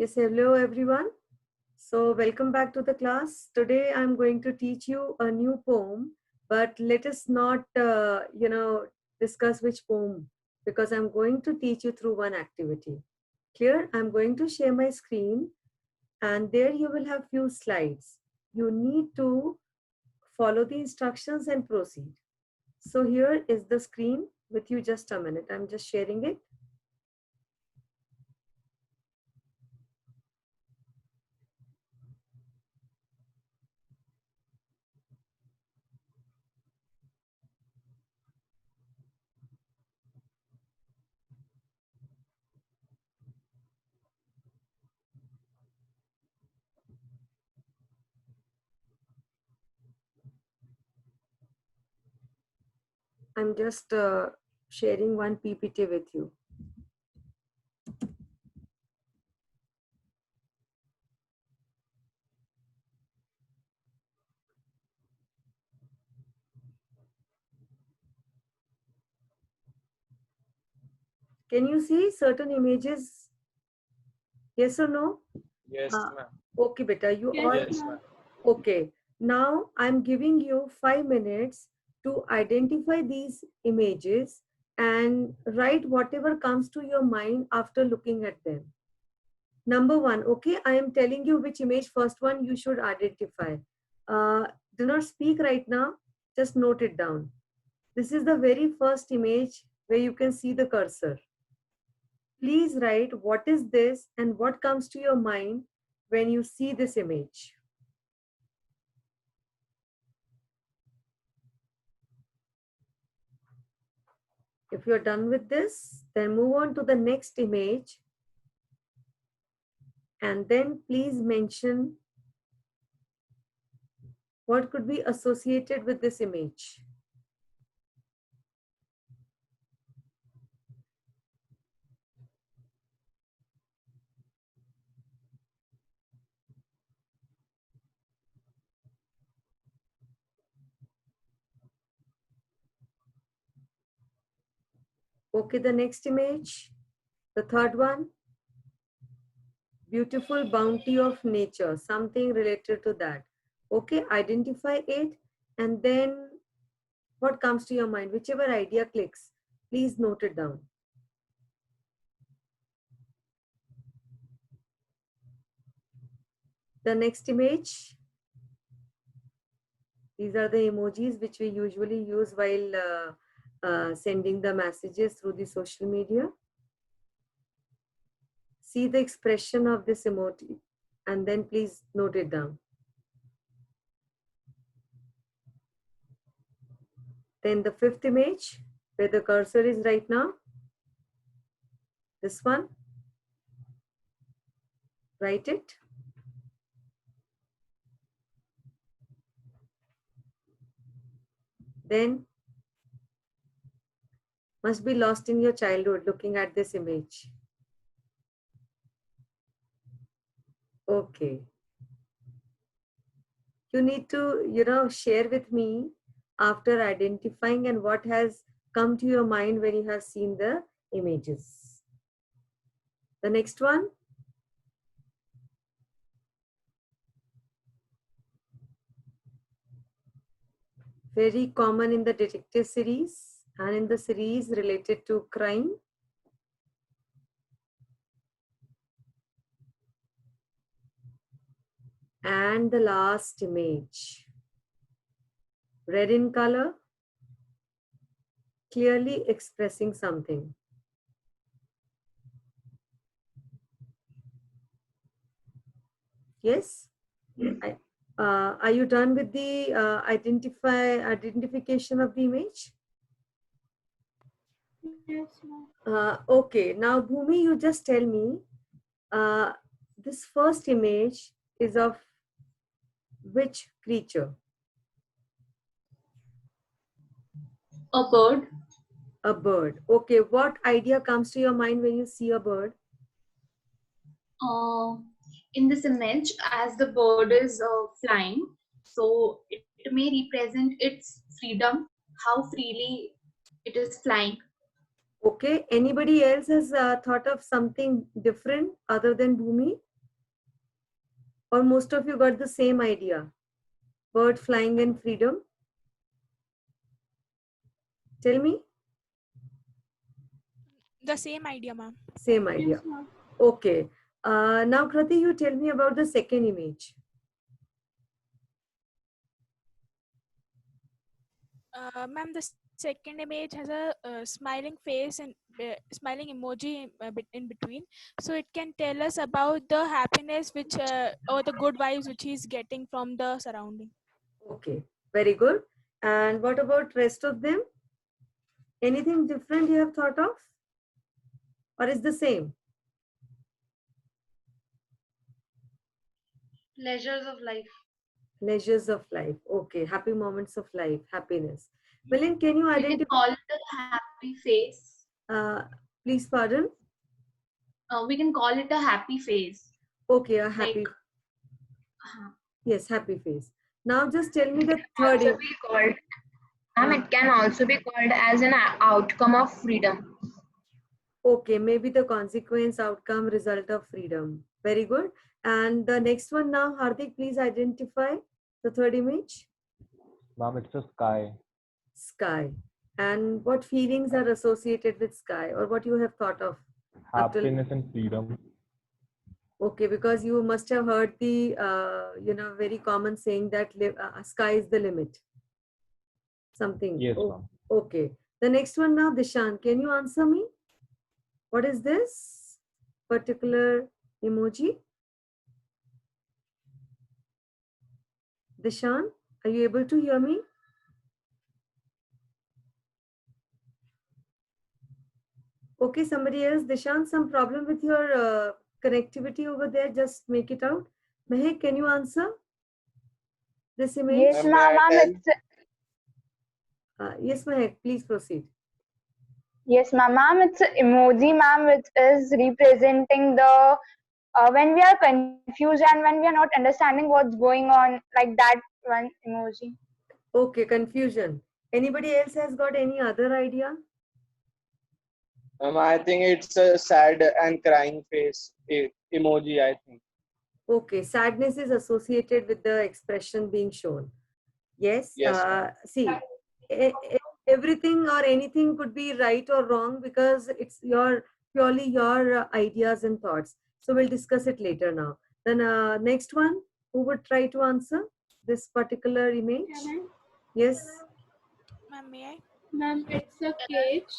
Yes, hello everyone. So welcome back to the class. Today I'm going to teach you a new poem, but let us not, discuss which poem because I'm going to teach you through one activity. Clear? I'm going to share my screen and there you will have few slides. You need to follow the instructions and proceed. So here is the screen with you. Just a minute. I'm just sharing it. I'm just sharing one PPT with you. Can you see certain images? Yes or no? Yes, ma'am. Okay, beta, you all. Yes, ma'am. Okay. Now I'm giving you 5 minutes to identify these images and write whatever comes to your mind after looking at them. Number one, okay, I am telling you which image first one you should identify. Do not speak right now, just note it down. This is the very first image where you can see the cursor. Please write what is this and what comes to your mind when you see this image. If you're done with this, then move on to the next image and then please mention what could be associated with this image. Okay, the next image, the third one, beautiful bounty of nature, something related to that. Okay, identify it and then what comes to your mind, whichever idea clicks, please note it down. The next image, these are the emojis which we usually use while sending the messages through the social media. See the expression of this emoji and then please note it down. Then the fifth image, where the cursor is right now, this one, write it. Then must be lost in your childhood looking at this image. Okay. You need to, share with me after identifying and what has come to your mind when you have seen the images. The next one. Very common in the detective series and in the series related to crime. And the last image, red in color, clearly expressing something. Yes? Are you done with the identification of the image? Yes, ma'am. Okay, now Bhumi, you just tell me, this first image is of which creature? A bird. A bird. Okay, what idea comes to your mind when you see a bird? In this image, as the bird is flying, so it may represent its freedom, how freely it is flying. Okay, anybody else has thought of something different other than Bhumi? Or most of you got the same idea? Bird flying and freedom? Tell me. The same idea, ma'am. Same idea. Okay. Now, Krati, you tell me about the second image. Ma'am, the second image has a smiling face and smiling emoji in between. So it can tell us about the happiness which or the good vibes which he's getting from the surrounding. Okay, very good. And what about rest of them? Anything different you have thought of? Or is the same? Pleasures of life. Pleasures of life. Okay, happy moments of life, happiness. Milind, can you We can identify? call it a happy face. Please pardon? We can call it a happy face. Okay, a happy. Yes, happy face. Now just tell me the third. Also be called, it can also be called as an outcome of freedom. Okay, maybe the consequence, outcome, result of freedom. Very good. And the next one now, Hardik, please identify the third image. Ma'am, it's a sky. Sky. And what feelings are associated with sky, or what you have thought of? Happiness and freedom. Okay, because you must have heard the very common saying that sky is the limit. Something. Yes, ma'am. Okay. The next one now, Dishan, can you answer me? What is this particular emoji? Dishan, are you able to hear me? Okay, somebody else. Dishan, some problem with your connectivity over there. Just make it out. Mehek, can you answer this image? Yes, ma'am. Yes, Mehek, please proceed. Yes, ma'am. It's an emoji, ma'am, which is representing the when we are confused and when we are not understanding what's going on, like that one emoji. Okay, confusion. Anybody else has got any other idea? I think it's a sad and crying face emoji, I think. Okay, sadness is associated with the expression being shown. Yes. See, everything or anything could be right or wrong because it's purely your ideas and thoughts. So we'll discuss it later now. Then next one, who would try to answer this particular image? Yes. Ma'am, may I? Ma'am, it's a cage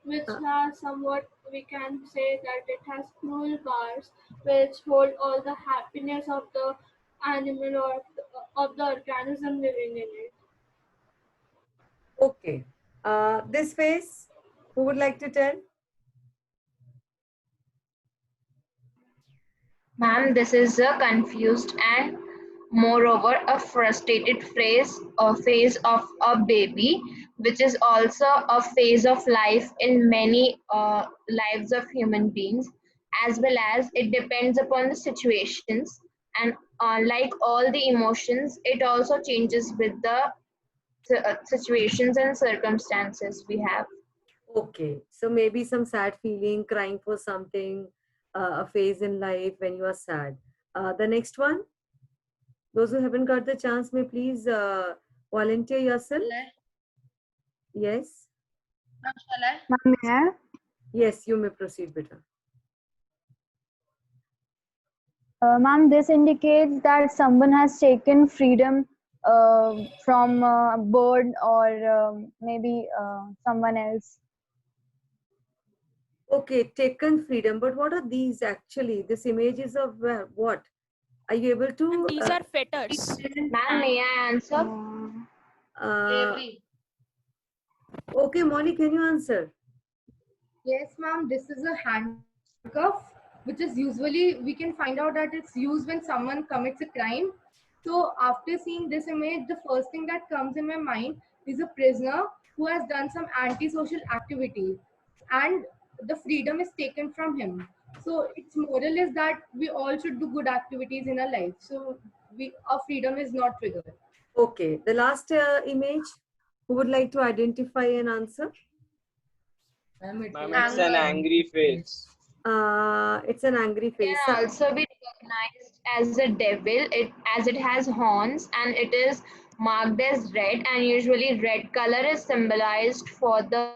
which has somewhat, we can say that it has cruel bars which hold all the happiness of the animal or of the organism living in it. Okay. This face, who would like to tell? Ma'am, this is a confused and moreover a frustrated phase or phase of a baby, which is also a phase of life in many lives of human beings, as well as it depends upon the situations, and like all the emotions, it also changes with the situations and circumstances we have. Okay, so maybe some sad feeling, crying for something, a phase in life when you are sad. The next one, those who haven't got the chance may please volunteer yourself. Yes. Ma'am, may I? Yes, you may proceed, beta. Ma'am, this indicates that someone has taken freedom from a bird or maybe someone else. Okay, taken freedom, but what are these actually? This image is of what? Are you able to? And these are fetters. Ma'am, may I answer? Okay, Molly, can you answer? Yes, ma'am, this is a handcuff which is usually, we can find out that it's used when someone commits a crime. So after seeing this image, the first thing that comes in my mind is a prisoner who has done some antisocial activity and the freedom is taken from him. So its moral is that we all should do good activities in our life. So our freedom is not triggered. Okay, the last image, who would like to identify and answer? Ma'am, it's an angry face. It's an angry face. Can also be recognized as a devil, as it has horns and it is marked as red, and usually red color is symbolized for the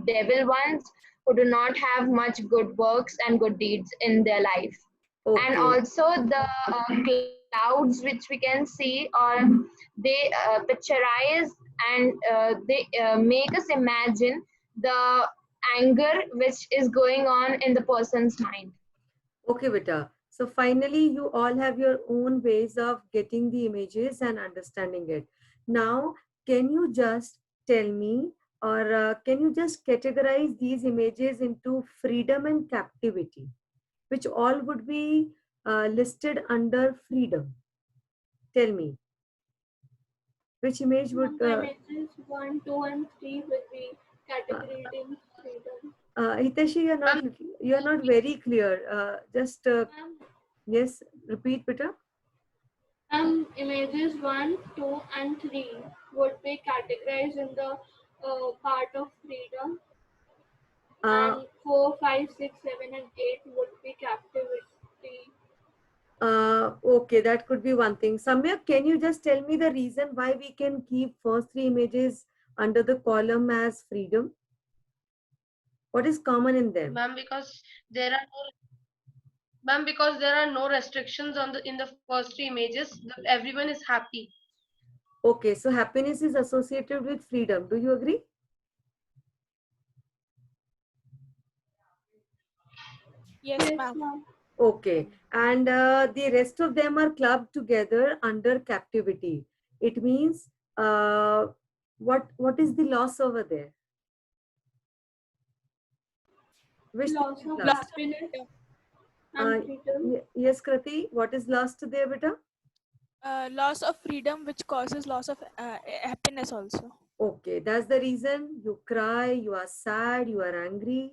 devil ones who do not have much good works and good deeds in their life. And Okay. also the clouds which we can see, or they picturize and they make us imagine the anger which is going on in the person's mind. Okay, Vita. So finally, you all have your own ways of getting the images and understanding it. Now, can you just tell me, or can you just categorize these images into freedom and captivity, which all would be listed under freedom? Tell me, which image would... images 1, 2, and 3 will be categorized in freedom. Hiteshi, you're not very clear. Yes, repeat, Peter. Images 1, 2, and 3 would be categorized in the part of freedom, and 4, 5, 6, 7, and 8 would be captivity. Okay, that could be one thing. Samyak, can you just tell me the reason why we can keep first three images under the column as freedom? What is common in them? Ma'am, because there are no restrictions on in the first three images. Everyone is happy. Okay, so happiness is associated with freedom. Do you agree? Yes, ma'am. Okay, and the rest of them are clubbed together under captivity. It means what is the loss over there? Which Loss of happiness and freedom. Yes, Krati, what is lost there, beta? Loss of freedom, which causes loss of happiness also. Okay, that's the reason you cry, you are sad, you are angry.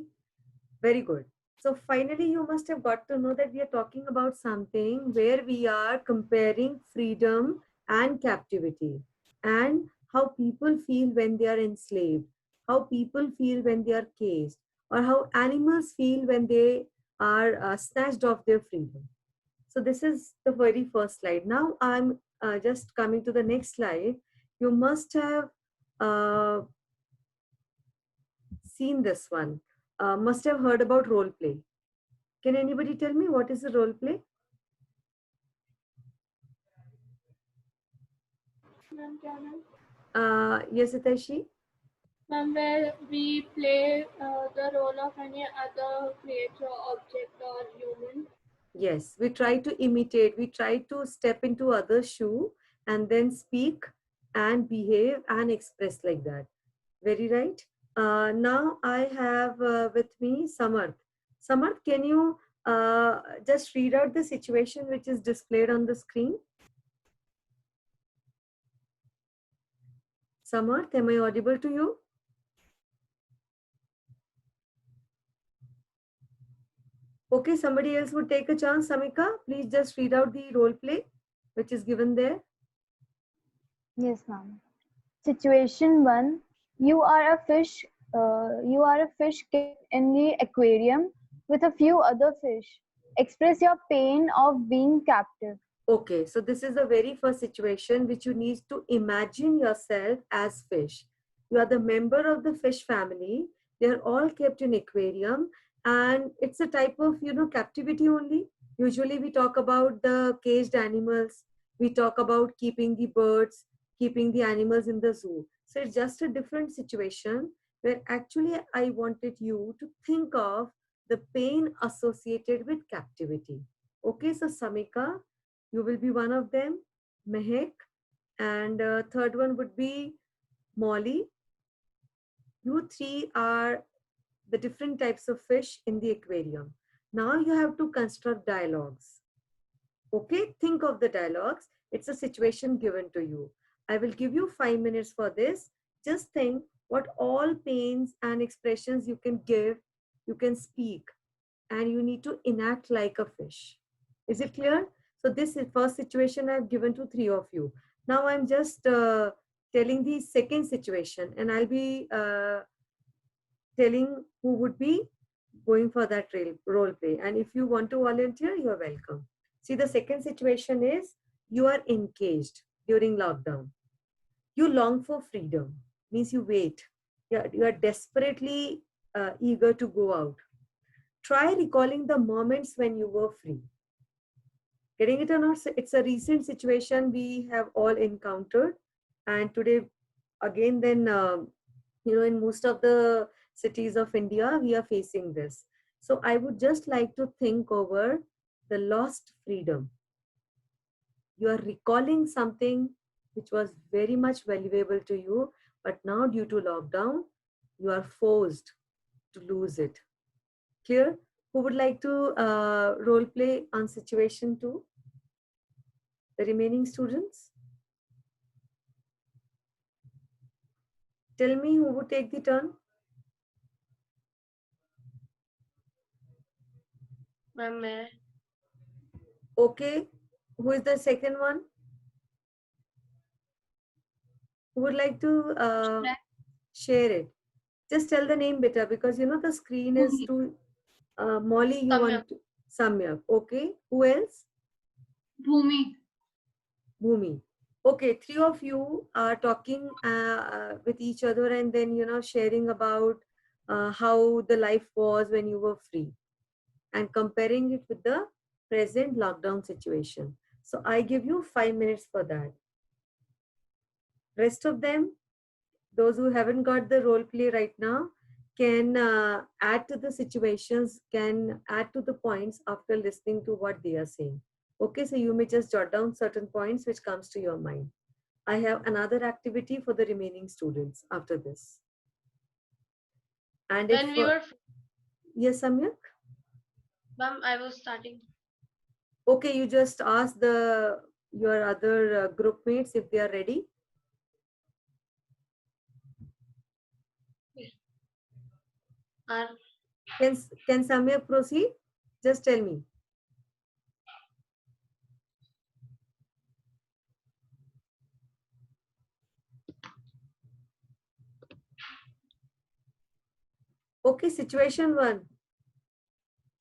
Very good. So finally, you must have got to know that we are talking about something where we are comparing freedom and captivity, and how people feel when they are enslaved, how people feel when they are caged, or how animals feel when they are snatched off their freedom. So this is the very first slide. Now I'm just coming to the next slide. You must have seen this one. Must have heard about role play. Can anybody tell me what is a role play? Yes, Hiteshi. Ma'am, where we play the role of any other creature, object, or human. Yes, we try to imitate. We try to step into others' shoe and then speak and behave and express like that. Very right. Now I have with me Samarth. Samarth, can you just read out the situation which is displayed on the screen? Samarth, am I audible to you? Okay, somebody else would take a chance. Samika, please just read out the role play which is given there. Yes, ma'am. Situation 1. You are a fish. You are a fish kept in the aquarium with a few other fish. Express your pain of being captive. Okay, so this is the very first situation which you need to imagine yourself as fish. You are the member of the fish family. They are all kept in aquarium, and it's a type of, captivity only. Usually we talk about the caged animals. We talk about keeping the birds, keeping the animals in the zoo. So it's just a different situation where actually I wanted you to think of the pain associated with captivity. Okay, so Samika, you will be one of them, Mehek, and third one would be Molly. You three are the different types of fish in the aquarium. Now you have to construct dialogues. Okay, think of the dialogues. It's a situation given to you. I will give you 5 minutes for this. Just think what all pains and expressions you can give, you can speak, and you need to enact like a fish. Is it clear? So this is first situation I've given to three of you. Now I'm just telling the second situation, and I'll be telling who would be going for that role play. And if you want to volunteer, you're welcome. See, the second situation is you are encaged during lockdown. You long for freedom, means you wait. You are desperately eager to go out. Try recalling the moments when you were free. Getting it or not, it's a recent situation we have all encountered. And today, again, then, in most of the cities of India, we are facing this. So I would just like to think over the lost freedom. You are recalling something which was very much valuable to you, but now due to lockdown, you are forced to lose it. Clear? Who would like to role play on situation 2? The remaining students? Tell me who would take the turn. Ma'am, may Okay. Who is the second one? Who would like to share it? Just tell the name better, because the screen is too. Molly, you Samyak. want to? Samyak. Okay. Who else? Bhumi. Bhumi. Okay, 3 of you are talking with each other, and then sharing about how the life was when you were free, and comparing it with the present lockdown situation. So I give you 5 minutes for that. Rest of them, those who haven't got the role play right now, can add to the situations, can add to the points after listening to what they are saying. Okay, so you may just jot down certain points which comes to your mind. I have another activity for the remaining students after this. And when we were, yes, Samyak? ma'am, I was starting. Okay, you just ask your other group mates if they are ready. Can Samyak proceed? Just tell me. Okay, situation 1.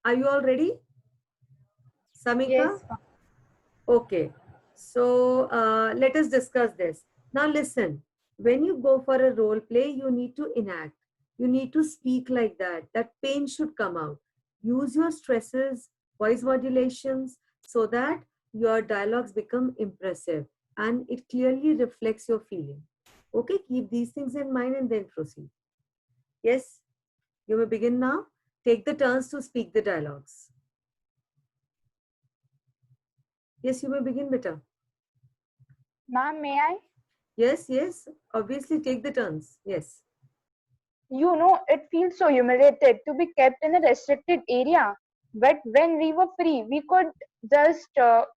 Are you all ready? Samika? Yes. Okay. So let us discuss this. Now listen, when you go for a role play, you need to enact. You need to speak like that. That pain should come out. Use your stresses, voice modulations, so that your dialogues become impressive and it clearly reflects your feeling. Okay, keep these things in mind and then proceed. Yes, you may begin now. Take the turns to speak the dialogues. Yes, you may begin, beta. Ma'am, may I? Yes, yes. Obviously, take the turns. Yes. It feels so humiliated to be kept in a restricted area. But when we were free, we could just,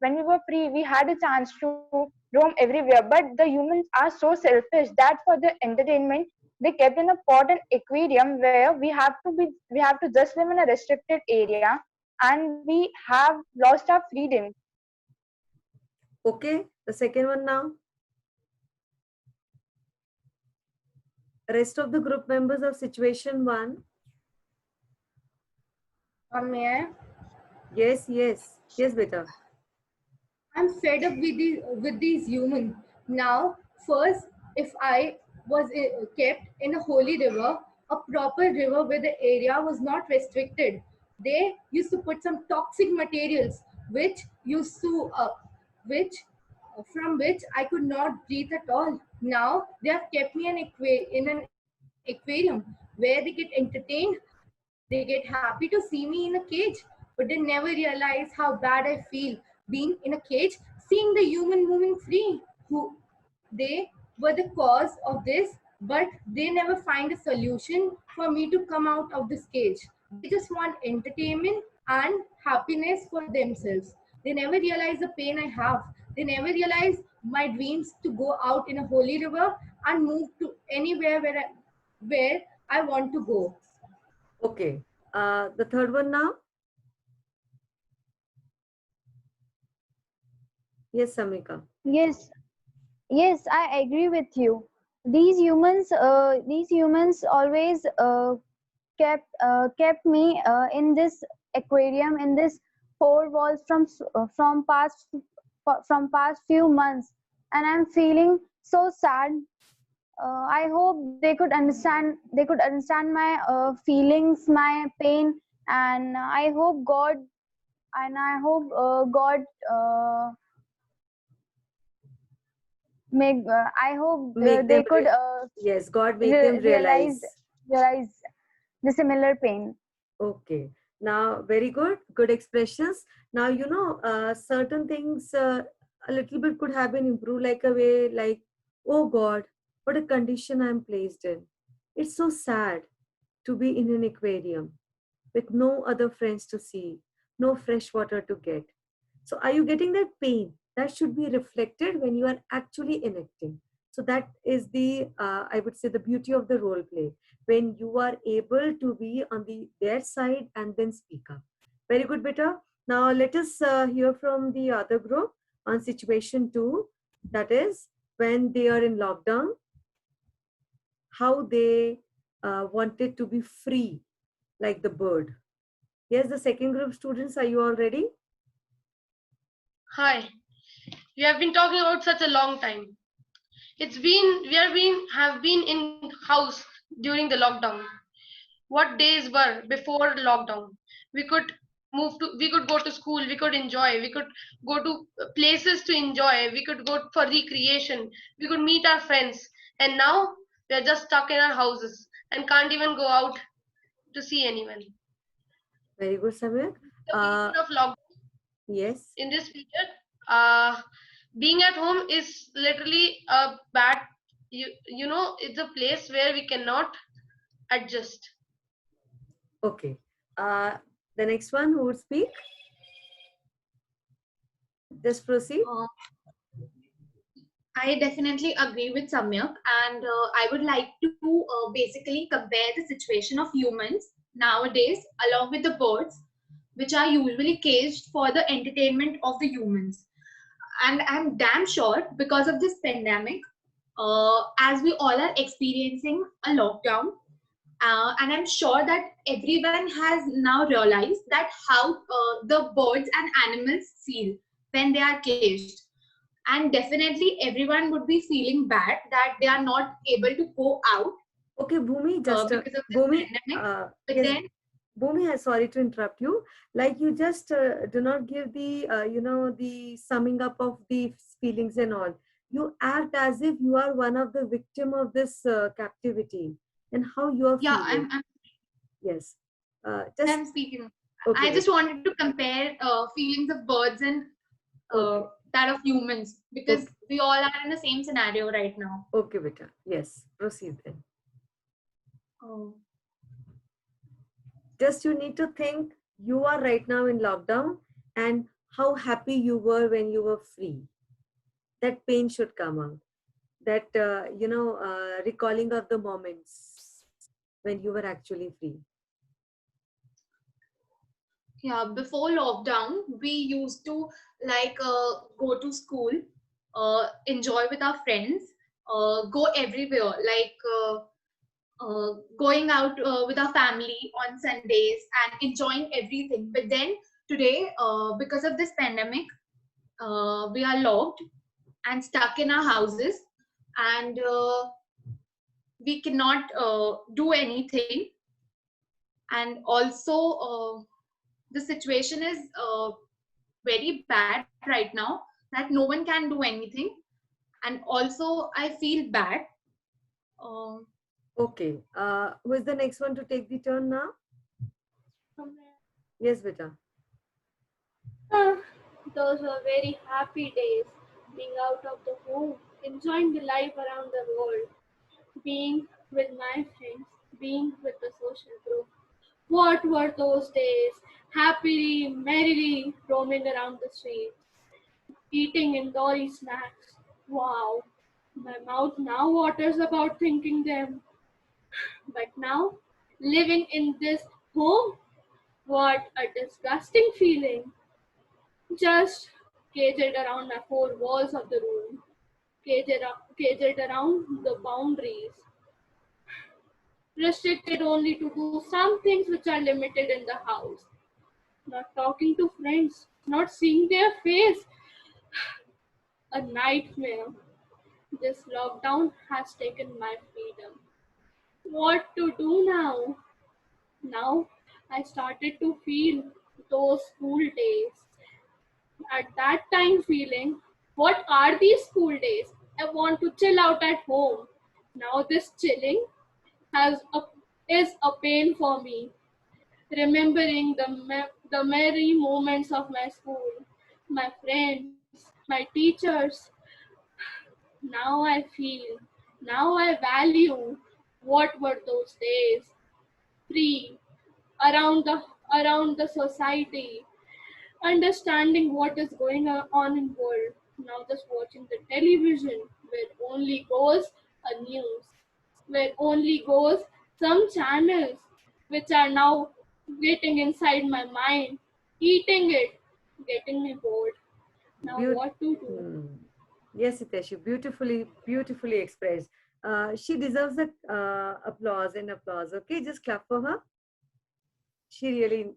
when we were free, we had a chance to roam everywhere. But the humans are so selfish that for the entertainment, they kept in a pot and aquarium where we have to just live in a restricted area, and we have lost our freedom. Okay, the second one now. Rest of the group members of situation 1. May I? Yes, yes. Yes, beta. I'm fed up with these humans. Now, first, if I was kept in a holy river, a proper river where the area was not restricted, they used to put some toxic materials which used to which from which I could not breathe at all. Now they have kept me in an aquarium where they get entertained. They get happy to see me in a cage, but they never realize how bad I feel being in a cage, seeing the human moving free. Who they were the cause of this, but they never find a solution for me to come out of this cage. They just want entertainment and happiness for themselves. They never realize the pain I have. They never realize my dreams to go out in a holy river and move to anywhere where I want to go. Okay. The third one now. Yes, Samika. Yes, yes, I agree with you. These humans always kept me in this aquarium, in this four walls from past few months, and I'm feeling so sad. I hope they could understand. They could understand my feelings, my pain, and I hope God. And I hope God make. I hope Make they them, could yes, God make them realize realize. realize the similar pain. Okay. Now, very good. Good expressions. Now, certain things a little bit could have been improved, like a way, like, oh God, what a condition I'm placed in. It's so sad to be in an aquarium with no other friends to see, no fresh water to get. So, are you getting that pain? That should be reflected when you are actually enacting. So, that is the, I would say, the beauty of the role play, when you are able to be on their side and then speak up. Very good, beta. Now, let us hear from the other group on situation 2, that is when they are in lockdown, how they wanted to be free like the bird. Yes, the second group students, are you all ready? Hi. We have been talking about such a long time. Have been in house during the lockdown. What days were before lockdown? We could we could go to school, we could enjoy, we could go to places to enjoy, we could go for recreation, we could meet our friends. And now we are just stuck in our houses and can't even go out to see anyone. Very good, Samir. The period of lockdown, Yes. in this period, being at home is literally a bad, it's a place where we cannot adjust. Okay. The next one who would speak? Just proceed. I definitely agree with Samyak, and I would like to basically compare the situation of humans nowadays along with the birds, which are usually caged for the entertainment of the humans. And I'm damn sure because of this pandemic, as we all are experiencing a lockdown, and I'm sure that everyone has now realized that how the birds and animals feel when they are caged. And definitely everyone would be feeling bad that they are not able to go out. Okay, Bhumi, just because of this Bhumi, pandemic. But yes, then Bhumi, sorry to interrupt you. Like, you just do not give the the summing up of the feelings and all. You act as if you are one of the victim of this captivity, and how you are feeling. I'm yes. I'm speaking. Okay, I just wanted to compare feelings of birds and that of humans, because we all are in the same scenario right now. Okay, beta. Yes, proceed then. Just you need to think you are right now in lockdown and how happy you were when you were free. That pain should come out. That, recalling of the moments when you were actually free. Yeah, before lockdown, we used to go to school, enjoy with our friends, go everywhere, going out with our family on Sundays and enjoying everything. But then today, because of this pandemic, we are locked and stuck in our houses, and we cannot do anything. And also, the situation is very bad right now that no one can do anything. And also, I feel bad. Okay. Who is the next one to take the turn now? Yes, beta. Those were very happy days, being out of the home, enjoying the life around the world, being with my friends, being with the social group. What were those days? Happily, merrily roaming around the streets, eating Indori snacks. Wow, my mouth now waters about thinking them. But now, living in this home, what a disgusting feeling. Just caged around my four walls of the room, caged around the boundaries. restricted only to do some things which are limited in the house. Not talking to friends, not seeing their face. A nightmare. This lockdown has taken my freedom. What to do now? Now I started to feel those school days. At that time, feeling, what are these school days? I want to chill out at home. Now this chilling has a, is a pain for me. Remembering the merry moments of my school, my friends, my teachers. Now I feel, now I value what were those days. Free, around the society, understanding what is going on in world. Now just watching the television where only goes a news, where only goes some channels which are now getting inside my mind, eating it, getting me bored. Now what to do? Yes, Hitesh, beautifully expressed. She deserves the applause and applause. Okay, just clap for her. She really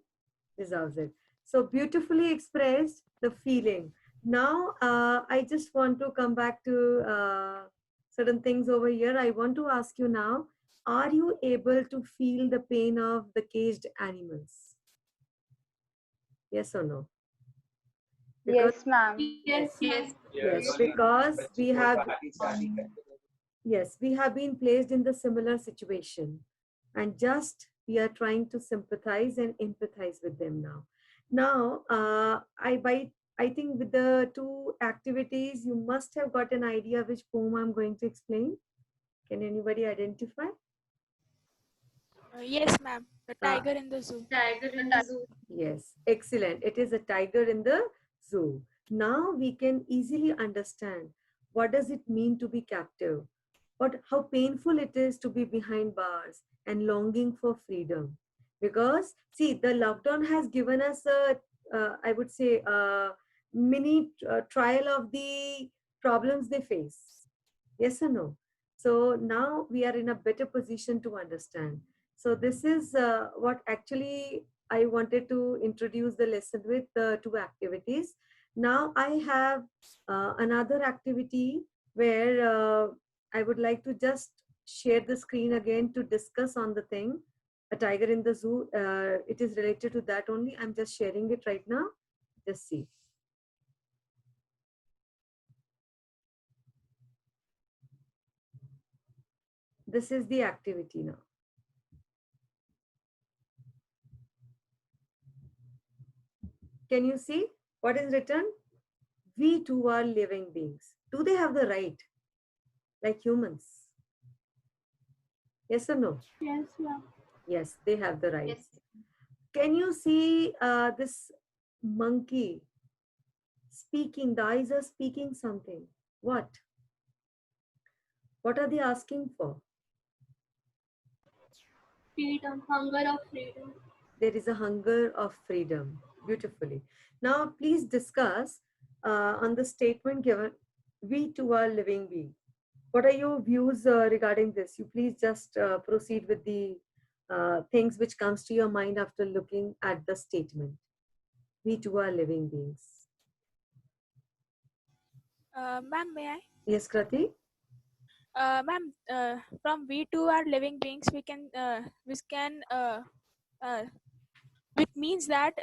deserves it. So beautifully expressed the feeling. Now, I just want to come back to certain things over here. I want to ask you now, are you able to feel the pain of the caged animals? Yes or no? Because, yes, ma'am. Yes, because we have been placed in the similar situation, and just we are trying to sympathize and empathize with them now. Now, I think with the two activities, you must have got an idea which poem I'm going to explain. Can anybody identify? Yes, ma'am. The tiger in the zoo. Tiger in the zoo. Yes, excellent. It is a tiger in the zoo. Now we can easily understand what does it mean to be captive, how painful it is to be behind bars and longing for freedom. Because see, the lockdown has given us a, I would say, a mini trial of the problems they face. Yes or no? So now we are in a better position to understand. So this is what actually I wanted to introduce the lesson with the two activities. Now I have another activity where I would like to just share the screen again to discuss on the thing. A tiger in the zoo. It is related to that only. I'm just sharing it right now. Just see. This is the activity now. Can you see what is written? We too are living beings. Do they have the right? Like humans? Yes or no? Yes, ma'am. Yes, they have the right. Yes. Can you see this monkey speaking? The eyes are speaking something. What? What are they asking for? Freedom, hunger of freedom. There is a hunger of freedom. Beautifully. Now, please discuss on the statement given, we too are living beings. What are your views regarding this? You please just proceed with the things which comes to your mind after looking at the statement. We too are living beings. Ma'am, may I? Yes, Krati? Ma'am, from we too are living beings, we can it means that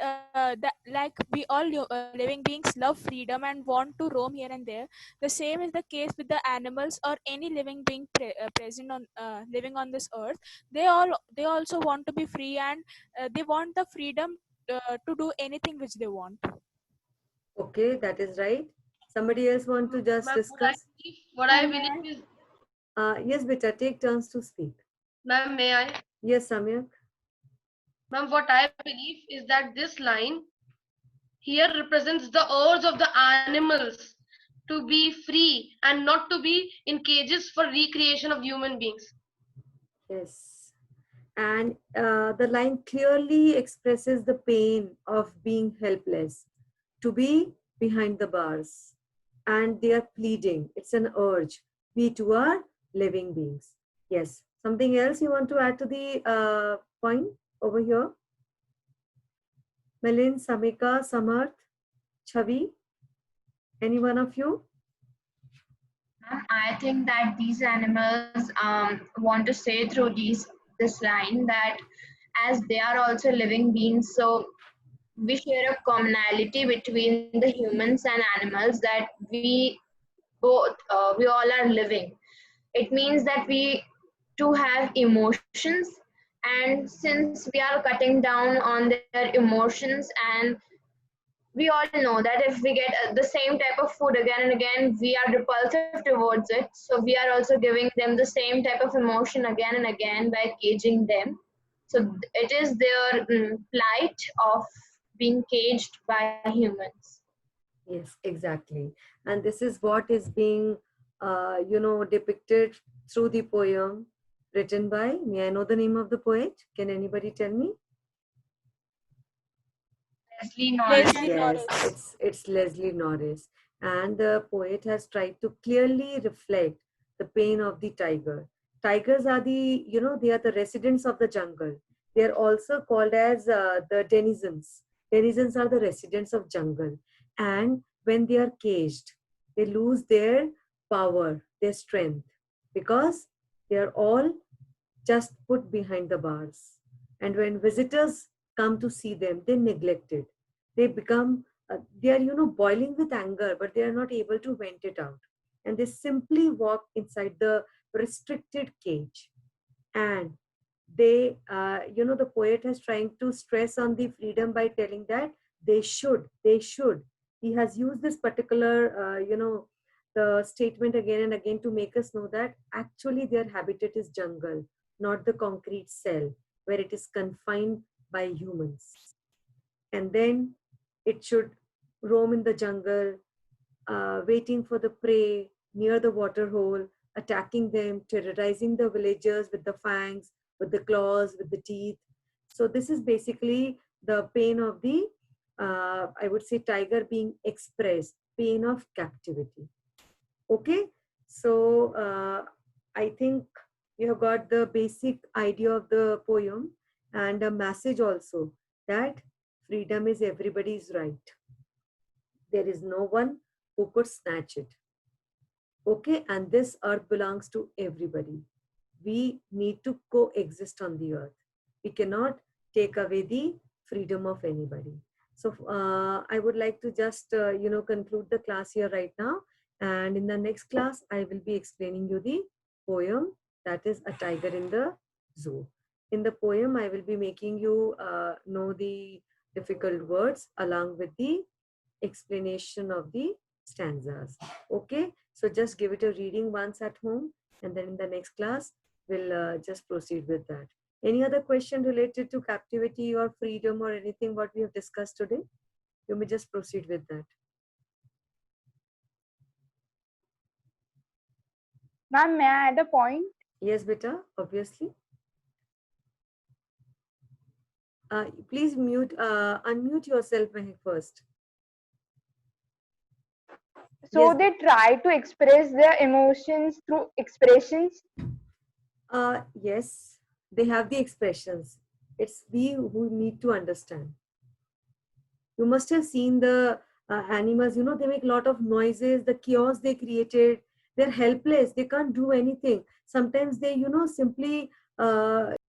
that like we all living beings love freedom and want to roam here and there. The same is the case with the animals or any living being present on living on this earth. They also want to be free, and they want the freedom to do anything which they want. Okay, that is right. Somebody else want to just discuss? What I believe is... Yes, beta, take turns to speak. Ma'am, may I? Yes, Samyak. Ma'am, what I believe is that this line here represents the urge of the animals to be free and not to be in cages for recreation of human beings. Yes. And the line clearly expresses the pain of being helpless, to be behind the bars. And they are pleading. It's an urge. We too are living beings. Yes, Something else you want to add to the point over here? Milind, Samika, Samarth, Chavi, any one of you? I think that these animals want to say through this line that as they are also living beings, so we share a commonality between the humans and animals, that we all are living. It means that we too have emotions, and since we are cutting down on their emotions, and we all know that if we get the same type of food again and again, we are repulsive towards it. So we are also giving them the same type of emotion again and again by caging them. So it is their plight of being caged by humans. Yes, exactly. And this is what is being, depicted through the poem written by, may I know the name of the poet? Can anybody tell me? Leslie Norris. Leslie Yes, Norris. it's Leslie Norris. And the poet has tried to clearly reflect the pain of the tiger. Tigers are they are the residents of the jungle. They are also called as the denizens. Denizens are the residents of jungle. And when they are caged, they lose their power, their strength, because they are all just put behind the bars. And when visitors come to see them, they neglect it. They become, they are, boiling with anger, but they are not able to vent it out. And they simply walk inside the restricted cage. And the poet is trying to stress on the freedom by telling that they should. He has used this particular, the statement again and again to make us know that actually their habitat is jungle, not the concrete cell where it is confined by humans. And then it should roam in the jungle, waiting for the prey near the water hole, attacking them, terrorizing the villagers with the fangs, with the claws, with the teeth. So this is basically the pain of the, I would say, tiger being expressed, pain of captivity. Okay, so I think you have got the basic idea of the poem and a message also that freedom is everybody's right. There is no one who could snatch it. Okay, and this earth belongs to everybody. We need to coexist on the earth. We cannot take away the freedom of anybody. So I would like to just conclude the class here right now, and in the next class I will be explaining you the poem, that is A Tiger in the Zoo. In the poem I will be making you know the difficult words along with the explanation of the stanzas. Okay, so just give it a reading once at home, and then in the next class we'll just proceed with that. Any other question related to captivity or freedom or anything what we have discussed today? You may just proceed with that. Ma'am, may I add a point? Yes, beta, obviously. Please unmute yourself, Mehak, first. So Yes. they try to express their emotions through expressions. Yes, they have the expressions. It's we who need to understand. You must have seen the animals, they make a lot of noises, the chaos they created. They're helpless. They can't do anything. Sometimes they, simply